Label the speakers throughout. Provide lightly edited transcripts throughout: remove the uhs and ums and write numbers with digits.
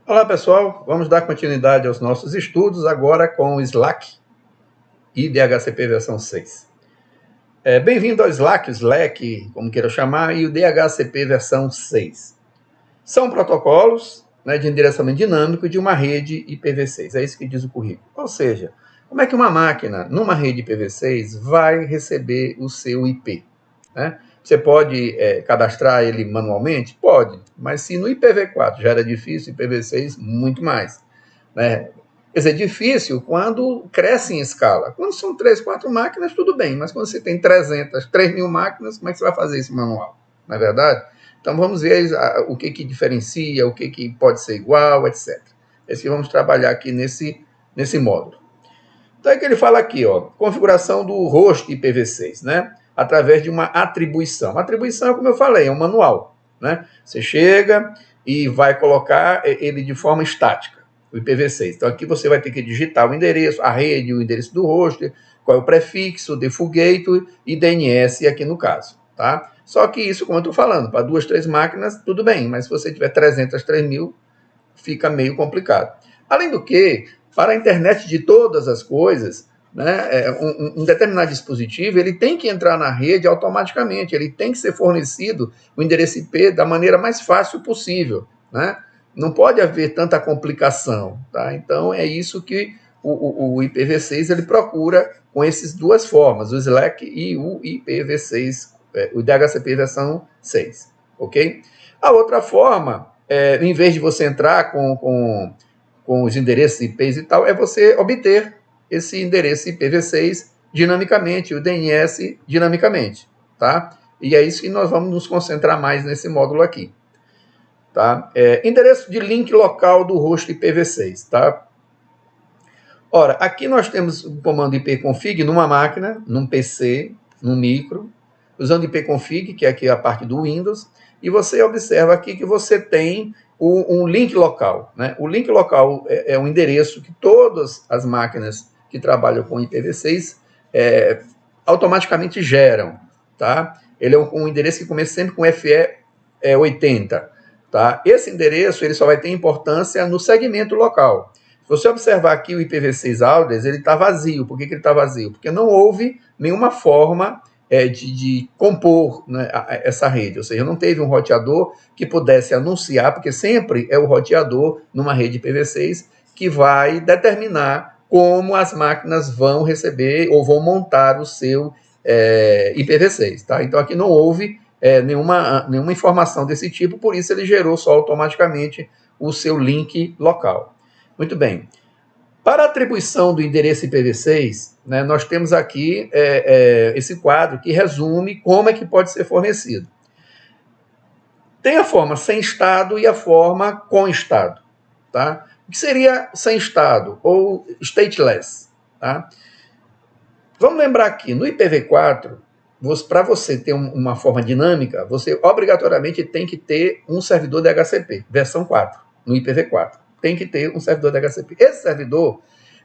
Speaker 1: Olá pessoal, vamos dar continuidade aos nossos estudos agora com o Slack e DHCP versão 6. Bem-vindo ao Slack, como queira chamar, e o DHCP versão 6. São protocolos, de endereçamento dinâmico de uma rede IPv6, é isso que diz o currículo. Ou seja, como é que uma máquina numa rede IPv6 vai receber o seu IP? Você pode cadastrar ele manualmente? Pode, mas se no IPv4 já era difícil, IPv6 muito mais. Quer dizer, difícil quando cresce em escala. Quando são 3, 4 máquinas, tudo bem, mas quando você tem 3.000 máquinas, como é que você vai fazer isso manual? Não é verdade? Então vamos ver o que diferencia, o que pode ser igual, etc. Esse que vamos trabalhar aqui nesse módulo. Então é que ele fala aqui, configuração do host IPv6, através de uma atribuição. A atribuição, como eu falei, é um manual. Você chega e vai colocar ele de forma estática, o IPv6. Então aqui você vai ter que digitar o endereço, a rede, o endereço do host, qual é o prefixo, o default gateway e DNS aqui no caso. Tá? Só que isso, como eu estou falando, para 2, 3 máquinas, tudo bem, mas se você tiver 300, 3.000, fica meio complicado. Além do que, para a internet de todas as coisas, um determinado dispositivo ele tem que entrar na rede automaticamente, ele tem que ser fornecido o endereço IP da maneira mais fácil possível. Não pode haver tanta complicação. Tá? Então, é isso que o IPv6 ele procura com essas duas formas, o Slack e o IPv6, o DHCP versão 6. Okay? A outra forma, em vez de você entrar com os endereços IPs e tal, é você obter esse endereço IPv6 dinamicamente, o DNS dinamicamente, tá? E é isso que nós vamos nos concentrar mais nesse módulo aqui, tá? Endereço de link local do host IPv6, tá? Ora, aqui nós temos o comando ipconfig numa máquina, num PC, num micro, usando ipconfig, que é aqui a parte do Windows, e você observa aqui que você tem um link local. O link local é um endereço que todas as máquinas que trabalham com IPv6 automaticamente geram. Tá? Ele é um endereço que começa sempre com FE80. Tá? Esse endereço ele só vai ter importância no segmento local. Se você observar aqui o IPv6 Address, ele está vazio. Por que ele está vazio? Porque não houve nenhuma forma de compor essa rede, ou seja, não teve um roteador que pudesse anunciar, porque sempre é o roteador numa rede IPv6 que vai determinar como as máquinas vão receber ou vão montar o seu IPv6. Tá? Então aqui não houve nenhuma informação desse tipo, por isso ele gerou só automaticamente o seu link local. Muito bem. Para a atribuição do endereço IPv6, nós temos aqui esse quadro que resume como é que pode ser fornecido. Tem a forma sem estado e a forma com estado. Tá? O que seria sem estado ou stateless? Tá? Vamos lembrar aqui, no IPv4, para você ter uma forma dinâmica, você obrigatoriamente tem que ter um servidor DHCP, versão 4, no IPv4. Tem que ter um servidor DHCP. Esse servidor,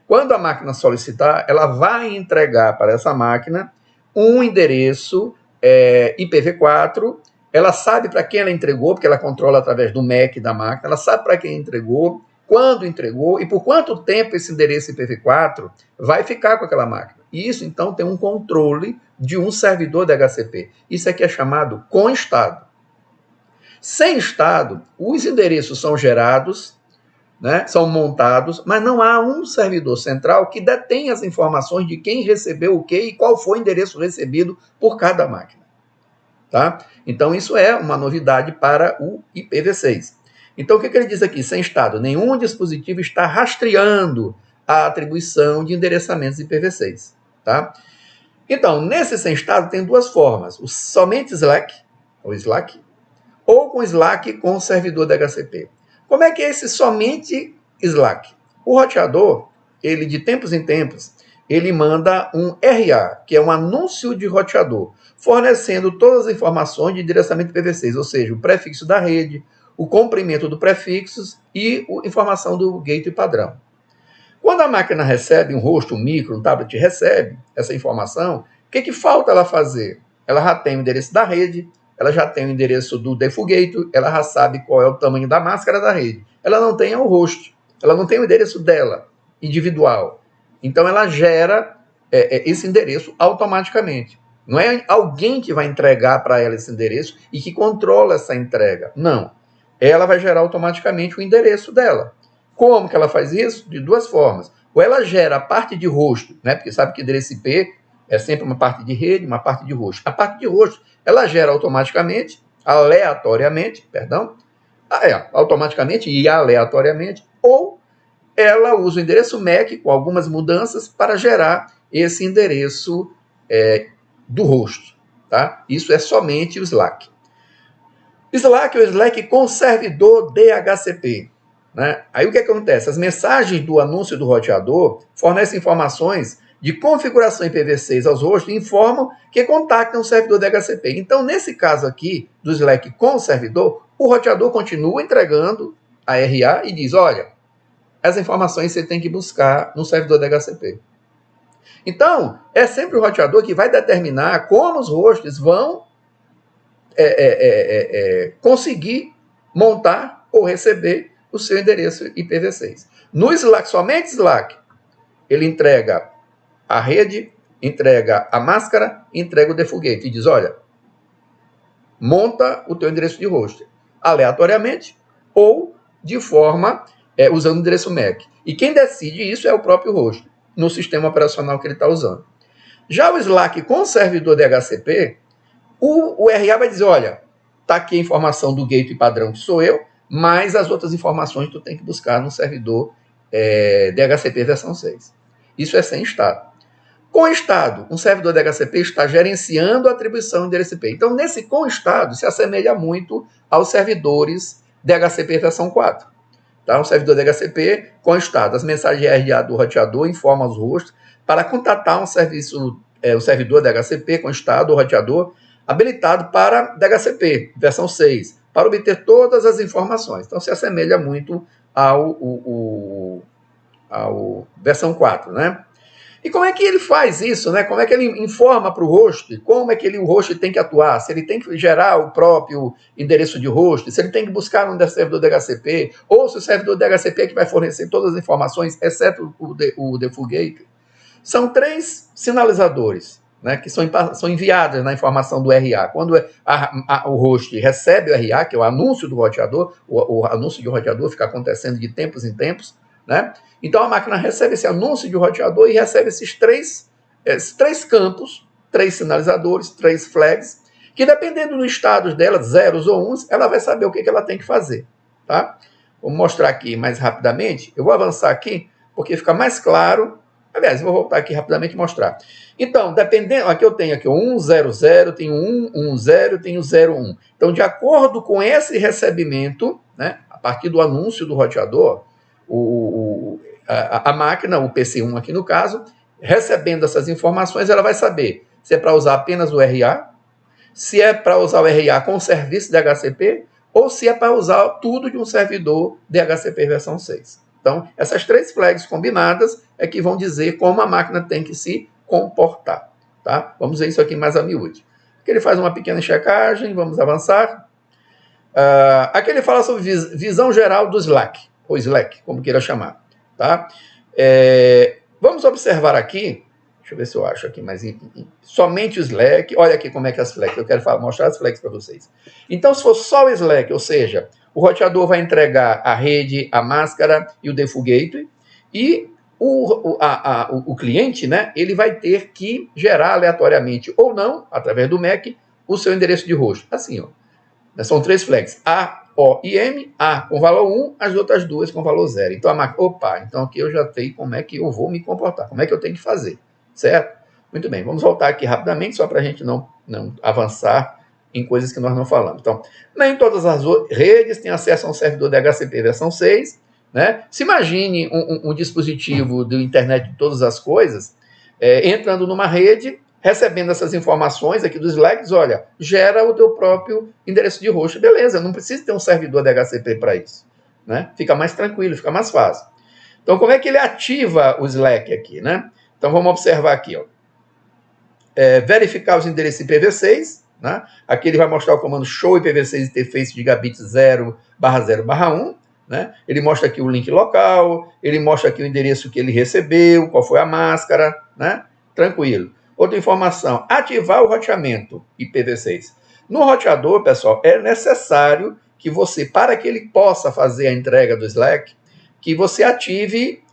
Speaker 1: quando a máquina solicitar, ela vai entregar para essa máquina um endereço IPv4. Ela sabe para quem ela entregou, porque ela controla através do MAC da máquina, ela sabe para quem entregou, quando entregou e por quanto tempo esse endereço IPv4 vai ficar com aquela máquina. E isso, então, tem um controle de um servidor DHCP. Isso aqui é chamado com estado. Sem estado, os endereços são gerados, são montados, mas não há um servidor central que detém as informações de quem recebeu o quê e qual foi o endereço recebido por cada máquina. Tá? Então, isso é uma novidade para o IPv6. Então, o que ele diz aqui? Sem estado, nenhum dispositivo está rastreando a atribuição de endereçamentos IPv6. Tá? Então, nesse sem estado tem duas formas. Somente Slack, ou com Slack com o servidor DHCP. Como é que é esse somente Slack? O roteador, ele de tempos em tempos, ele manda um RA, que é um anúncio de roteador, fornecendo todas as informações de endereçamento IPv6, ou seja, o prefixo da rede, o comprimento do prefixo e a informação do gateway padrão. Quando a máquina recebe um host, um micro, um tablet recebe essa informação, o que falta ela fazer? Ela já tem o endereço da rede, ela já tem o endereço do default, ela já sabe qual é o tamanho da máscara da rede. Ela não tem o host, ela não tem o endereço dela, individual. Então, ela gera esse endereço automaticamente. Não é alguém que vai entregar para ela esse endereço e que controla essa entrega. Não. Ela vai gerar automaticamente o endereço dela. Como que ela faz isso? De duas formas. Ou ela gera a parte de host, né? Porque sabe que endereço IP é sempre uma parte de rede, uma parte de host. A parte de host, ela gera automaticamente, aleatoriamente, automaticamente e aleatoriamente, ou ela usa o endereço MAC com algumas mudanças para gerar esse endereço do host. Tá? Isso é somente o Slack. Slack é o Slack com servidor DHCP. Né? Aí o que acontece? As mensagens do anúncio do roteador fornecem informações de configuração IPv6 aos hosts e informam que contactam o servidor DHCP. Então, nesse caso aqui, do Slack com o servidor, o roteador continua entregando a RA e diz, olha, as informações você tem que buscar no servidor DHCP. Então, é sempre o roteador que vai determinar como os hosts vão conseguir montar ou receber o seu endereço IPv6. No Slack, somente Slack, ele entrega a rede, entrega a máscara, entrega o default e diz, olha, monta o teu endereço de host aleatoriamente ou de forma usando o endereço MAC. E quem decide isso é o próprio host, no sistema operacional que ele está usando. Já o Slack com o servidor DHCP, o RA vai dizer, olha, está aqui a informação do gateway padrão que sou eu, mas as outras informações tu tem que buscar no servidor DHCP versão 6. Isso é sem estado. Com estado, um servidor DHCP está gerenciando a atribuição do endereço IP. Então, nesse com estado, se assemelha muito aos servidores DHCP versão 4. Tá? Um servidor DHCP com estado. As mensagens RA do roteador informam os hosts para contatar um servidor DHCP com estado ou roteador habilitado para DHCP, versão 6, para obter todas as informações. Então, se assemelha muito ao versão 4, né? E como é que ele faz isso, né? Como é que ele informa para o host? Como é que o host tem que atuar? Se ele tem que gerar o próprio endereço de host, se ele tem que buscar um servidor DHCP, ou se o servidor DHCP é que vai fornecer todas as informações, exceto o default gateway. São 3 sinalizadores, né, que são enviados na informação do RA. Quando o host recebe o RA, que é o anúncio do roteador, o anúncio de roteador fica acontecendo de tempos em tempos, né? Então a máquina recebe esse anúncio de roteador e recebe esses três campos, 3 sinalizadores, 3 flags, que dependendo do status dela, 0 ou 1, ela vai saber o que ela tem que fazer. Tá? Vou mostrar aqui mais rapidamente. Eu vou avançar aqui, porque fica mais claro. Aliás, vou voltar aqui rapidamente e mostrar. Então, dependendo, aqui eu tenho aqui 100, tenho 110, tenho 01. Então, de acordo com esse recebimento, né, a partir do anúncio do roteador, a máquina, o PC1 aqui no caso, recebendo essas informações, ela vai saber se é para usar apenas o RA, se é para usar o RA com serviço de DHCP, ou se é para usar tudo de um servidor DHCP versão 6. Então, essas 3 flags combinadas é que vão dizer como a máquina tem que se comportar. Tá? Vamos ver isso aqui mais a miúde. Aqui ele faz uma pequena checagem, vamos avançar. Aqui ele fala sobre visão geral do Slack, ou Slack, como queira chamar. Tá? Vamos observar aqui, deixa eu ver se eu acho aqui, mas somente o Slack, olha aqui como é que é as flags, eu quero mostrar as flags para vocês. Então, se for só o Slack, ou seja, o roteador vai entregar a rede, a máscara e o default gateway, e o cliente, né, ele vai ter que gerar aleatoriamente ou não, através do MAC, o seu endereço de host. Assim, ó. São 3 flags, A, O e M, A com valor 1, as outras 2 com valor 0. Então a máquina, então aqui eu já sei como é que eu vou me comportar, como é que eu tenho que fazer, certo? Muito bem, vamos voltar aqui rapidamente, só para a gente não avançar em coisas que nós não falamos. Então, nem todas as redes têm acesso a um servidor DHCP versão 6, né? Se imagine um dispositivo de internet de todas as coisas, entrando numa rede, recebendo essas informações aqui dos Slacks, olha, gera o teu próprio endereço de host. Beleza, não precisa ter um servidor DHCP para isso. Né? Fica mais tranquilo, fica mais fácil. Então, como é que ele ativa o Slack aqui? Né? Então, vamos observar aqui. Ó. Verificar os endereços IPv6, né? Aqui ele vai mostrar o comando show IPv6 interface gigabit 0/0/1, né? Ele mostra aqui o link local, ele mostra aqui o endereço que ele recebeu, qual foi a máscara, né? Tranquilo. Outra informação, ativar o roteamento IPv6. No roteador, pessoal, é necessário que você, para que ele possa fazer a entrega do Slack, que você ative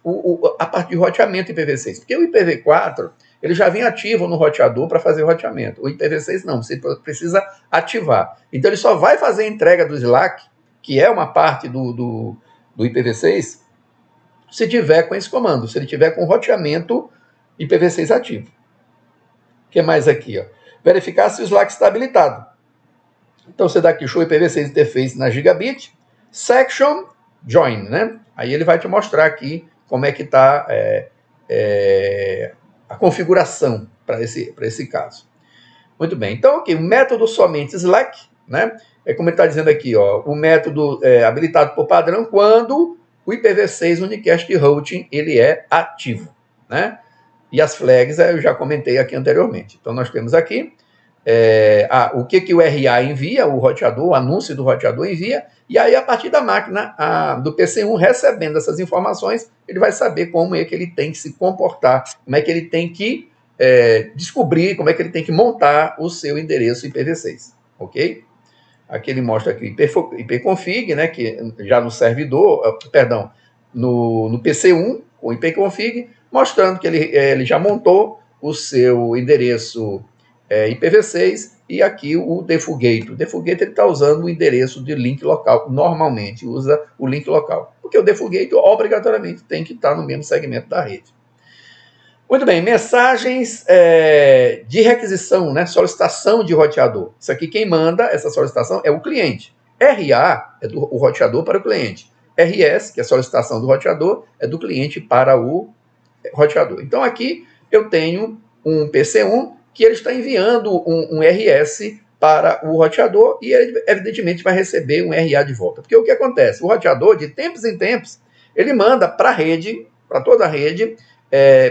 Speaker 1: a parte de roteamento IPv6. Porque o IPv4, ele já vem ativo no roteador para fazer o roteamento. O IPv6 não, você precisa ativar. Então ele só vai fazer a entrega do Slack, que é uma parte do IPv6, se tiver com esse comando, se ele tiver com o roteamento IPv6 ativo. O que mais aqui? Ó? Verificar se o Slack está habilitado. Então você dá aqui show IPv6 interface na gigabit, section, join, né? Aí ele vai te mostrar aqui como é que está a configuração para esse caso. Muito bem, então aqui, o método somente Slack, né? É como ele está dizendo aqui, ó, o método habilitado por padrão quando o IPv6 Unicast Routing ele é ativo, né? E as flags eu já comentei aqui anteriormente. Então nós temos aqui o que o RA envia, o roteador, o anúncio do roteador envia, e aí a partir da máquina do PC1 recebendo essas informações, ele vai saber como é que ele tem que se comportar, como é que ele tem que descobrir, como é que ele tem que montar o seu endereço IPv6, ok? Aqui ele mostra aqui o ipconfig, né, que já no servidor, perdão, no PC1, com ipconfig, mostrando que ele já montou o seu endereço IPv6 e aqui o default. O default ele está usando o endereço de link local, normalmente usa o link local, porque o default obrigatoriamente tem que estar no mesmo segmento da rede. Muito bem, mensagens de requisição, né? Solicitação de roteador. Isso aqui quem manda essa solicitação é o cliente. RA é o roteador para o cliente. RS, que é a solicitação do roteador, é do cliente para o roteador. Então aqui eu tenho um PC1 que ele está enviando um RS para o roteador e ele evidentemente vai receber um RA de volta. Porque o que acontece? O roteador, de tempos em tempos, ele manda para a rede, para toda a rede,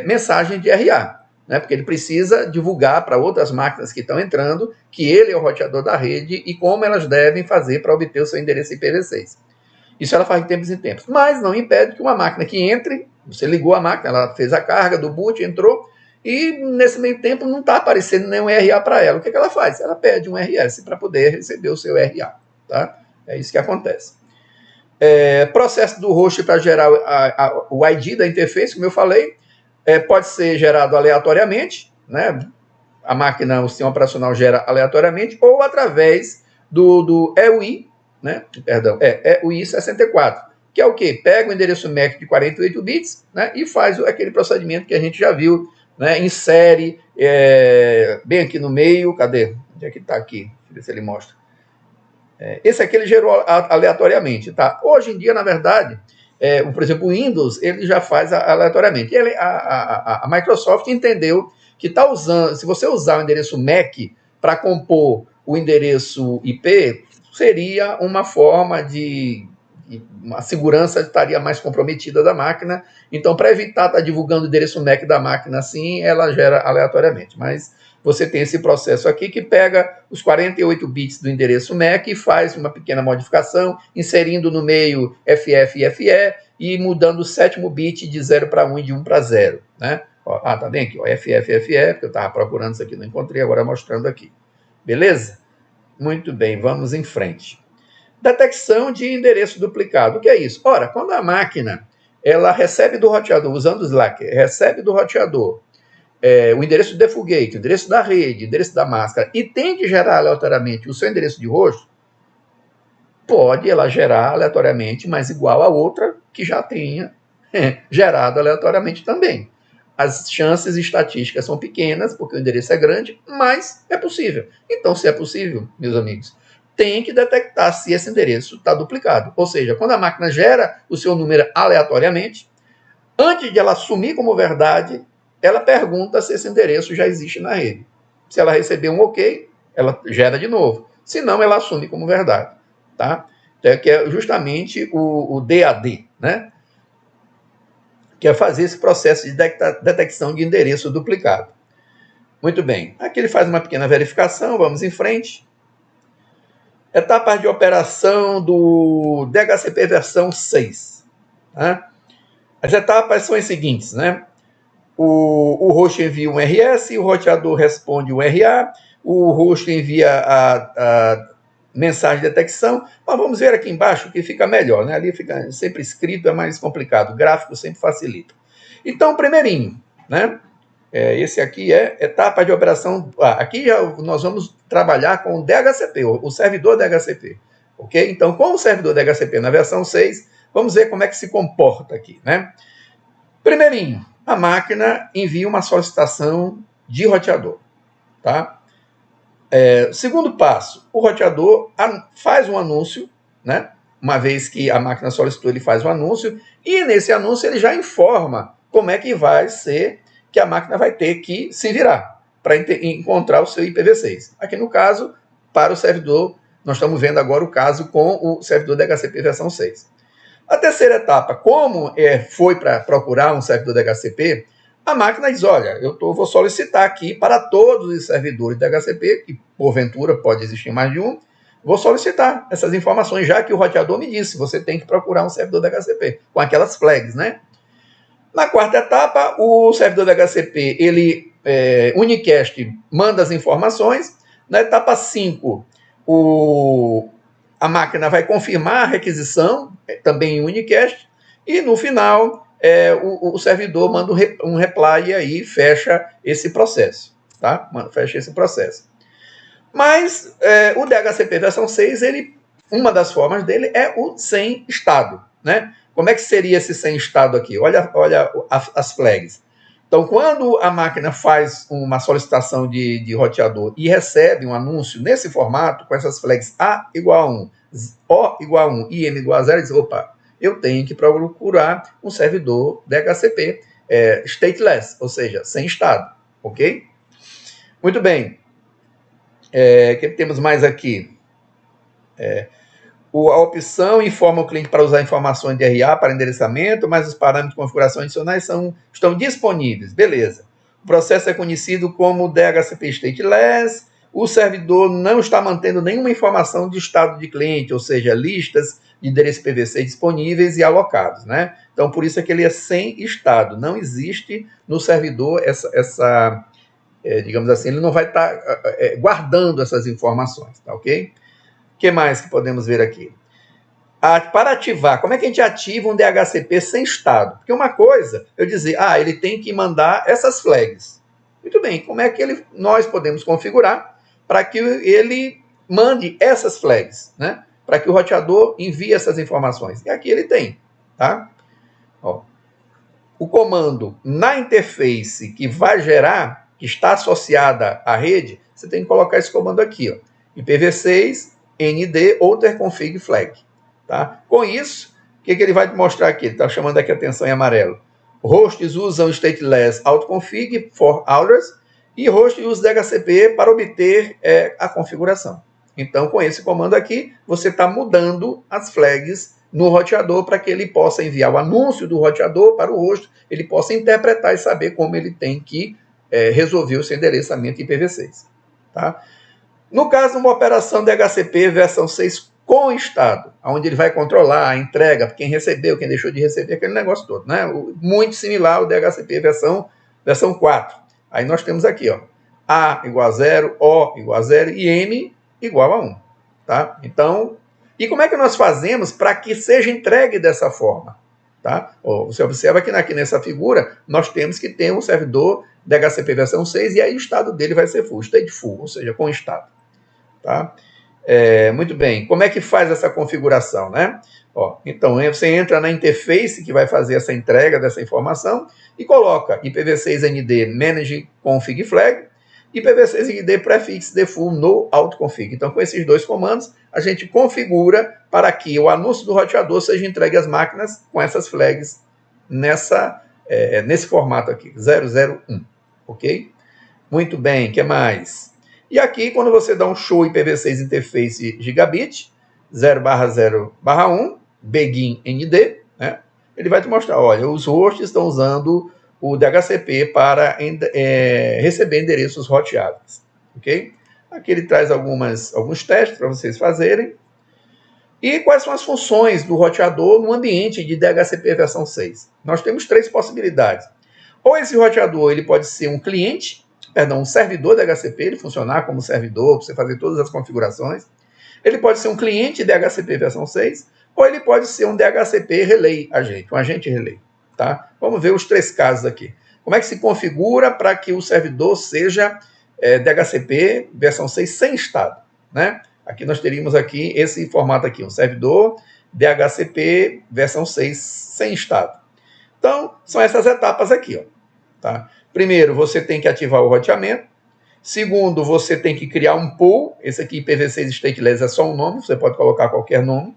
Speaker 1: mensagem de RA, né? Porque ele precisa divulgar para outras máquinas que estão entrando que ele é o roteador da rede e como elas devem fazer para obter o seu endereço IPv6. Isso ela faz de tempos em tempos, mas não impede que uma máquina que entre, você ligou a máquina, ela fez a carga do boot, entrou, e nesse meio tempo não está aparecendo nenhum RA para ela. O que ela faz? Ela pede um RS para poder receber o seu RA. Tá? É isso que acontece. Processo do host para gerar o ID da interface, como eu falei, pode ser gerado aleatoriamente, né? A máquina, o sistema operacional gera aleatoriamente, ou através do EUI, né? Perdão, EUI 64, que é o quê? Pega o endereço MAC de 48 bits, né? E faz aquele procedimento que a gente já viu, né? Insere bem aqui no meio, cadê? Onde é que está aqui? Deixa eu ver se ele mostra. Esse aqui ele gerou aleatoriamente, tá? Hoje em dia, na verdade, por exemplo, o Windows, ele já faz aleatoriamente. A Microsoft entendeu que está usando, se você usar o endereço MAC para compor o endereço IP, seria uma forma a segurança estaria mais comprometida da máquina. Então, para evitar estar divulgando o endereço MAC da máquina assim, ela gera aleatoriamente. Mas você tem esse processo aqui que pega os 48 bits do endereço MAC e faz uma pequena modificação, inserindo no meio FF e FE e mudando o sétimo bit de 0 para 1 e de 1 para 0. Né? Tá bem aqui, ó, FF, FE, porque eu estava procurando isso aqui, não encontrei, agora mostrando aqui. Beleza? Muito bem, vamos em frente. Detecção de endereço duplicado. O que é isso? Ora, quando a máquina ela recebe do roteador, usando o Slack, recebe do roteador o endereço do default gate, o endereço da rede, o endereço da máscara, e tem que gerar aleatoriamente o seu endereço de host, pode ela gerar aleatoriamente, mas igual a outra que já tenha gerado aleatoriamente também. As chances estatísticas são pequenas, porque o endereço é grande, mas é possível. Então, se é possível, meus amigos, tem que detectar se esse endereço está duplicado. Ou seja, quando a máquina gera o seu número aleatoriamente, antes de ela assumir como verdade, ela pergunta se esse endereço já existe na rede. Se ela receber um ok, ela gera de novo. Se não, ela assume como verdade. Tá? Que é justamente o DAD, né? Que é fazer esse processo de detecção de endereço duplicado. Muito bem. Aqui ele faz uma pequena verificação, vamos em frente. Etapas de operação do DHCP versão 6. Tá? As etapas são as seguintes, né? O host envia um RS, o roteador responde um RA, o host envia a mensagem de detecção, mas vamos ver aqui embaixo que fica melhor, né? Ali fica sempre escrito, é mais complicado, o gráfico sempre facilita. Então, primeirinho, né? Esse aqui é etapa de operação. Aqui nós vamos trabalhar com o DHCP, o servidor DHCP. Ok? Então, com o servidor DHCP na versão 6, vamos ver como é que se comporta aqui, né? Primeirinho, a máquina envia uma solicitação de roteador. Tá? Segundo passo, o roteador faz um anúncio, né? Uma vez que a máquina solicitou, ele faz um anúncio, e nesse anúncio ele já informa como é que vai ser que a máquina vai ter que se virar para encontrar o seu IPv6. Aqui no caso, para o servidor, nós estamos vendo agora o caso com o servidor DHCP versão 6. A terceira etapa, como foi para procurar um servidor DHCP, a máquina diz, olha, vou solicitar aqui para todos os servidores DHCP, que porventura pode existir mais de um, vou solicitar essas informações, já que o roteador me disse, você tem que procurar um servidor DHCP, com aquelas flags, né? Na quarta etapa, o servidor DHCP, ele, unicast, manda as informações. Na etapa 5, a máquina vai confirmar a requisição, também em unicast, e no final, o servidor manda um reply e aí fecha esse processo. Tá? Fecha esse processo. Mas o DHCP versão 6, uma das formas dele é o sem estado. Né? Como é que seria esse sem estado aqui? Olha as flags. Então, quando a máquina faz uma solicitação de roteador e recebe um anúncio nesse formato, com essas flags A igual a 1, O igual a 1 e M igual a 0, diz, opa, eu tenho que procurar um servidor DHCP stateless, ou seja, sem estado, ok? Muito bem. O que temos mais aqui? A opção informa o cliente para usar informações de RA para endereçamento, mas os parâmetros de configuração adicionais estão disponíveis. Beleza. O processo é conhecido como DHCP Stateless. O servidor não está mantendo nenhuma informação de estado de cliente, ou seja, listas de endereço IPv6 disponíveis e alocados. Né? Então, por isso é que ele é sem estado. Não existe no servidor digamos assim, ele não vai estar guardando essas informações. Tá ok? O que mais que podemos ver aqui? Para ativar, como é que a gente ativa um DHCP sem estado? Porque uma coisa, eu dizer, ele tem que mandar essas flags. Muito bem, como é que nós podemos configurar para que ele mande essas flags, né? Para que o roteador envie essas informações. E aqui ele tem, tá? Ó, o comando na interface que vai gerar, que está associada à rede, você tem que colocar esse comando aqui, ó, IPv6 nd outerconfig flag. Tá? Com isso, o que ele vai te mostrar aqui? Ele está chamando aqui a atenção em amarelo. Hosts usam stateless autoconfig for others e hosts usam DHCP para obter a configuração. Então, com esse comando aqui, você está mudando as flags no roteador para que ele possa enviar o anúncio do roteador para o host, ele possa interpretar e saber como ele tem que resolver o seu endereçamento IPv6. Tá? No caso de uma operação DHCP versão 6 com estado, onde ele vai controlar a entrega, quem recebeu, quem deixou de receber, aquele negócio todo, né? Muito similar ao DHCP versão 4. Aí nós temos aqui, ó, A igual a 0, O igual a 0 e M igual a 1. Tá? Então, e como é que nós fazemos para que seja entregue dessa forma? Tá? Você observa que aqui nessa figura, nós temos que ter um servidor DHCP versão 6 e aí o estado dele vai ser full, state full, ou seja, com estado. Tá? Muito bem, como é que faz essa configuração, né? Então, você entra na interface que vai fazer essa entrega dessa informação e coloca IPv6 manage config flag, IPv6 prefix default no autoconfig. Então, com esses dois comandos, a gente configura para que o anúncio do roteador seja entregue às máquinas com essas flags nesse formato aqui, 001, ok? Muito bem, o que mais? E aqui, quando você dá um show IPv6 interface gigabit, 0/0/1, begin ND, né? Ele vai te mostrar, olha, os hosts estão usando o DHCP para receber endereços roteáveis, ok? Aqui ele traz alguns testes para vocês fazerem. E quais são as funções do roteador no ambiente de DHCP versão 6? Nós temos 3 possibilidades. Ou esse roteador ele pode ser um servidor DHCP, ele funcionar como servidor, para você fazer todas as configurações. Ele pode ser um cliente DHCP versão 6, ou ele pode ser um DHCP relay agente, um agente relay. Tá? Vamos ver os 3 casos aqui. Como é que se configura para que o servidor seja DHCP versão 6 sem estado? Né? Aqui nós teríamos aqui esse formato aqui, um servidor DHCP versão 6 sem estado. Então, são essas etapas aqui. Ó, tá? Primeiro, você tem que ativar o roteamento. Segundo, você tem que criar um pool. Esse aqui, IPv6 Stateless, é só um nome, você pode colocar qualquer nome.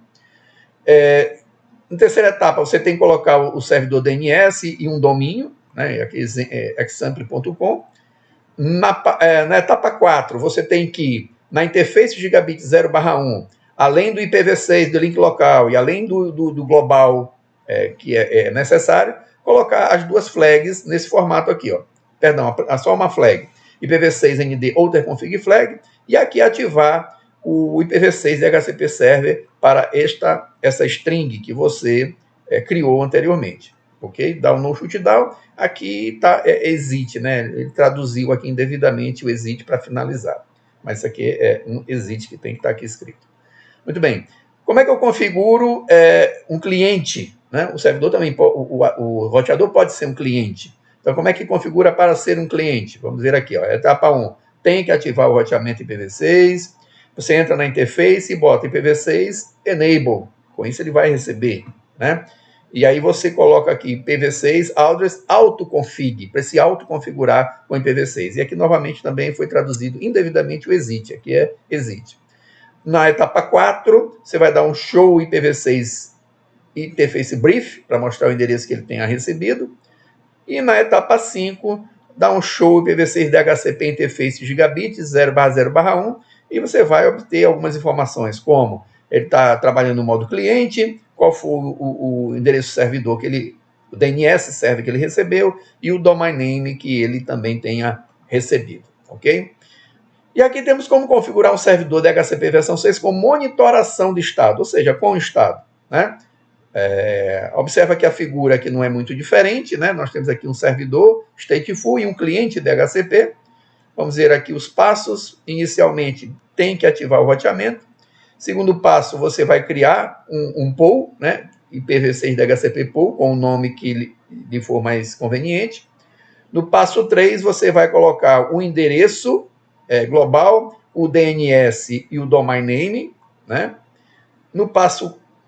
Speaker 1: Na terceira etapa, você tem que colocar o servidor DNS e um domínio, né, aqui, example.com. Na etapa 4, você tem que, na interface gigabit 0/1, além do IPv6 do link local e além do global que é necessário, colocar as 2 flags nesse formato aqui. Ó. Perdão, só uma flag. IPv6 ND Outer Config Flag, e aqui ativar o IPv6 DHCP Server para essa string que você criou anteriormente. Ok? Down no shutdown, aqui está exit, né? Ele traduziu aqui indevidamente o exit para finalizar. Mas isso aqui é um exit que tem que estar aqui escrito. Muito bem. Como é que eu configuro um cliente? Né? O servidor também, o roteador pode ser um cliente. Então, como é que configura para ser um cliente? Vamos ver aqui, ó, etapa 1. Tem que ativar o roteamento IPv6. Você entra na interface e bota IPv6 Enable. Com isso, ele vai receber. Né? E aí você coloca aqui IPv6 Address Autoconfig, para se autoconfigurar com IPv6. E aqui, novamente, também foi traduzido indevidamente o exit. Aqui é exit. Na etapa 4, você vai dar um show IPv6 Interface Brief, para mostrar o endereço que ele tenha recebido. E na etapa 5, dá um show IPv6 DHCP Interface Gigabit 0/0/1, e você vai obter algumas informações, como ele está trabalhando no modo cliente, qual foi o endereço servidor o DNS server que ele recebeu, e o domain name que ele também tenha recebido, ok? E aqui temos como configurar um servidor DHCP versão 6 com monitoração de estado, ou seja, com estado, né? Observa que a figura aqui não é muito diferente, né? Nós temos aqui um servidor stateful e um cliente DHCP. Vamos ver aqui os passos. Inicialmente, tem que ativar o roteamento. Segundo passo, você vai criar um pool, né? IPv6 DHCP pool, com o nome que lhe for mais conveniente. No passo 3, você vai colocar o endereço global, o DNS e o domain name, né? No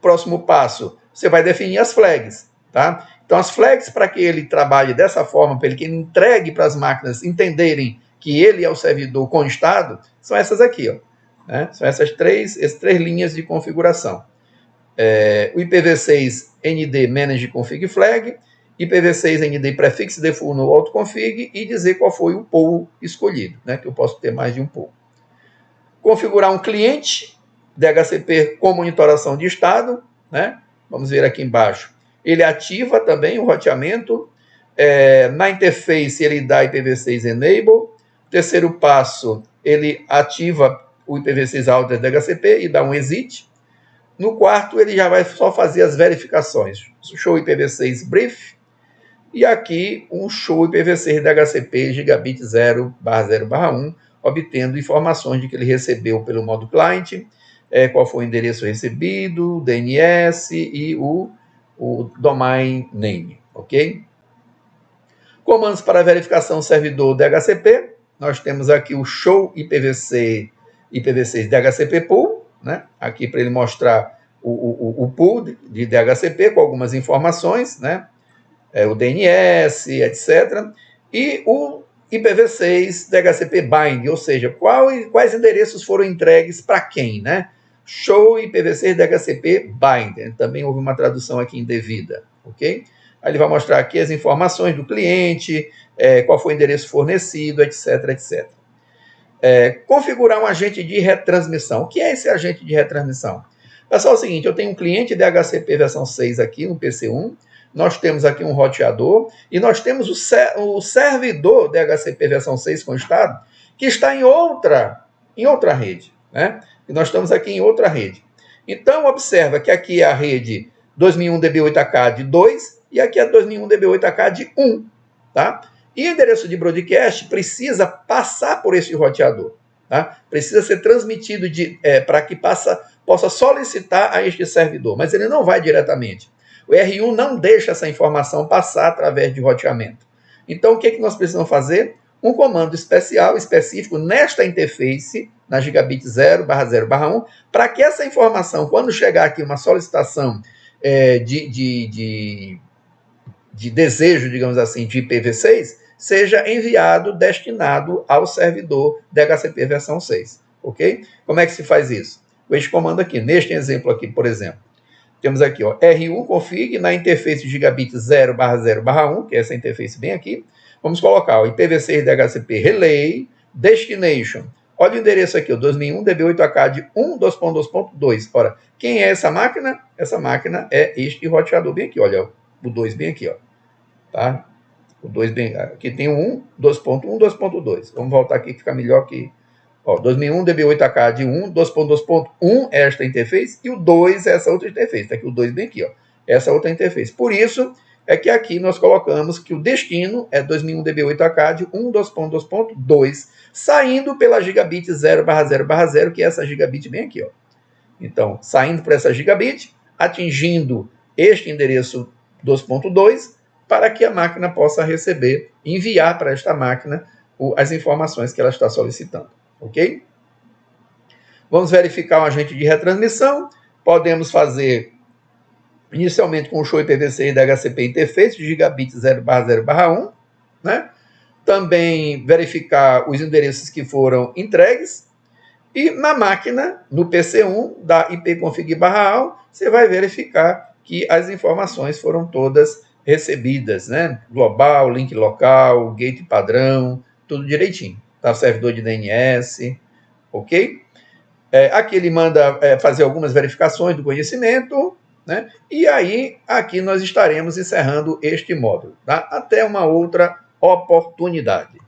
Speaker 1: próximo passo, você vai definir as flags, tá? Então, as flags, para que ele trabalhe dessa forma, para que ele entregue para as máquinas entenderem que ele é o servidor com estado, são essas aqui, ó, né? São essas três linhas de configuração. O IPv6 ND Manage Config Flag, IPv6 ND Prefix Default no Autoconfig e dizer qual foi o pool escolhido, né? Que eu posso ter mais de um pool. Configurar um cliente DHCP com monitoração de estado, né? Vamos ver aqui embaixo. Ele ativa também o roteamento. Na interface, ele dá IPv6 Enable. Terceiro passo, ele ativa o IPv6 Outer DHCP e dá um exit. No quarto, ele já vai só fazer as verificações. Show IPv6 Brief. E aqui, um show IPv6 DHCP Gigabit 0/0/1, obtendo informações de que ele recebeu pelo modo client, qual foi o endereço recebido, o DNS e o domain name, ok? Comandos para verificação servidor DHCP, nós temos aqui o show IPv6 DHCP pool, né? Aqui para ele mostrar o pool de DHCP com algumas informações, né? O DNS, etc. E o IPv6 DHCP bind, ou seja, quais endereços foram entregues para quem, né? Show IPv6 DHCP bind. Também houve uma tradução aqui indevida, ok? Aí ele vai mostrar aqui as informações do cliente, qual foi o endereço fornecido, etc, etc. Configurar um agente de retransmissão. O que é esse agente de retransmissão? Pessoal, é o seguinte, eu tenho um cliente DHCP versão 6 aqui no PC1, nós temos aqui um roteador e nós temos o servidor DHCP versão 6 constado, que está em outra rede, né? E nós estamos aqui em outra rede. Então, observa que aqui é a rede 2001 DB8AK de 2 e aqui é 2001 DB8AK de 1, tá? E o endereço de broadcast precisa passar por esse roteador, tá? Precisa ser transmitido para que possa solicitar a este servidor, mas ele não vai diretamente. O R1 não deixa essa informação passar através de roteamento. Então, o que nós precisamos fazer? Um comando específico nesta interface, na gigabit 0/0/1, para que essa informação, quando chegar aqui uma solicitação de desejo, digamos assim, de IPv6, seja enviado, destinado ao servidor DHCP versão 6, ok? Como é que se faz isso? Com este comando aqui, neste exemplo aqui, por exemplo, temos aqui, ó, R1 config na interface gigabit 0/0/1, que é essa interface bem aqui. Vamos colocar o IPv6 DHCP relay destination. Olha o endereço aqui, o 2001 DB8AK de 1.2.2.2. Ora, quem é essa máquina? Essa máquina é este roteador bem aqui, olha, o 2 bem aqui, ó. Tá? O 2 bem aqui tem o 1, 2.1, 2.2. Vamos voltar aqui que fica melhor aqui. Ó, 2001 DB8AK de 1, 2.2.1 é esta interface e o 2 é essa outra interface. Está aqui o 2 bem aqui, ó. Essa outra interface. Por isso é que aqui nós colocamos que o destino é 2001 DB8AK de 1, 2.2.2, saindo pela gigabit 0/0/0, que é essa gigabit bem aqui, ó. Então, saindo por essa gigabit, atingindo este endereço 2.2, para que a máquina possa receber, enviar para esta máquina as informações que ela está solicitando. Ok? Vamos verificar um agente de retransmissão. Podemos fazer inicialmente com o show IPv6 da DHCP interface de gigabit 0/0/1, né? Também verificar os endereços que foram entregues. E na máquina, no PC1 da ipconfig/all, você vai verificar que as informações foram todas recebidas, né? Global, link local, gate padrão, tudo direitinho. Tá? Servidor de DNS, ok? Aqui ele manda fazer algumas verificações do conhecimento, né? E aí, aqui nós estaremos encerrando este módulo. Tá? Até uma outra oportunidade.